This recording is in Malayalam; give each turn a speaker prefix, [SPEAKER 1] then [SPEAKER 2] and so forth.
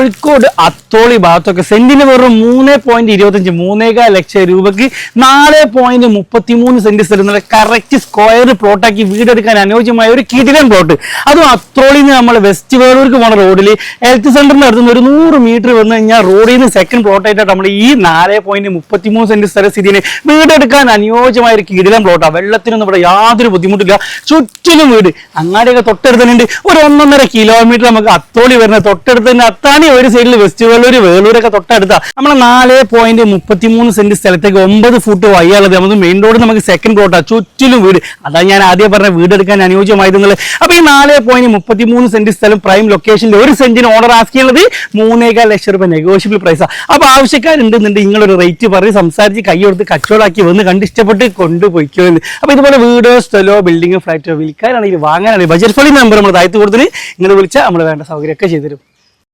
[SPEAKER 1] കോഴിക്കോട് അത്തോളി ഭാഗത്തൊക്കെ സെന്റിന് വെറും 3.25 3.5 ലക്ഷം രൂപക്ക് 4.33 സെന്റ് സ്ഥലം കറക്റ്റ് സ്ക്വയർ പ്ലോട്ടാക്കി വീടെടുക്കാൻ അനുയോജ്യമായ ഒരു കിടിലൻ പ്ലോട്ട്. അതും അത്തോളിയിൽ നിന്ന് നമ്മൾ വെസ്റ്റ് വേളൂർക്ക് പോണ റോഡിൽ ഹെൽത്ത് സെന്ററിന്റെ അടുത്ത് ഒരു 100 മീറ്റർ വന്നു കഴിഞ്ഞാൽ റോഡിൽ നിന്ന് സെക്കൻഡ് പ്ലോട്ടായിട്ടാണ് നമ്മൾ ഈ 4.33 സെന്റ് സ്ഥലസ്ഥിതിന് വീടെടുക്കാൻ അനുയോജ്യമായ ഒരു കിടിലൻ പ്ലോട്ടാണ്. വെള്ളത്തിനൊന്നും ഇവിടെ യാതൊരു ബുദ്ധിമുട്ടില്ല. ചുറ്റിലും വീട് അങ്ങാടിയൊക്കെ തൊട്ടടുത്ത് തന്നെ ഒരു 1.5 കിലോമീറ്റർ നമുക്ക് അത്തോളി വരുന്നത്. തൊട്ടടുത്ത് തന്നെ അത്താണി ഒരു സൈഡിൽ വെസ്റ്റ് വേളൂര് വേളൂരൊക്കെ തൊട്ടടുത്താ. നമ്മളെ 4.33 സെന്റ് സ്ഥലത്തേക്ക് 9 ഫുട്ട് വയ്യാനുള്ളത് നമുക്ക് മെയിൻ റോഡ് നമുക്ക് സെക്കൻഡ് പ്ലോട്ടാ. ചുറ്റിലും വീട്. അതാ ഞാൻ ആദ്യം പറഞ്ഞ വീടെടുക്കാൻ അനുയോജ്യമായിരുന്നത്. അപ്പൊ ഈ 4.33 സെന്റ് സ്ഥലം പ്രൈം ലൊക്കേഷനിൽ ഒരു സെന്റിന് ഓണർ ആക്കിയുള്ളത് 3.25 ലക്ഷം രൂപ നെഗോഷ്യബിൾ പ്രൈസാണ്. അപ്പൊ ആവശ്യക്കാരുണ്ടെന്നുണ്ട് നിങ്ങളൊരു റേറ്റ് പറഞ്ഞ് സംസാരിച്ച് കൈ കൊടുത്ത് കച്ചവടമാക്കി വന്ന് കണ്ടിഷ്ടപ്പെട്ട് കൊണ്ടുപോയിക്കോന്ന്. അപ്പൊ ഇതുപോലെ വീടോ സ്ഥലോ ബിൽഡിങ്ങോ ഫ്ലാറ്റോ വിൽക്കാനാണെങ്കിൽ വാങ്ങാനാണെങ്കിൽ ബജറ്റ് ഫ്രണ്ട്ലി നമ്പർ നമ്മൾ താഴ്ത്തു കൊടുത്തിന് നിങ്ങൾ വിളിച്ചാൽ നമ്മൾ വേണ്ട സൗകര്യമൊക്കെ ചെയ്തു തരും.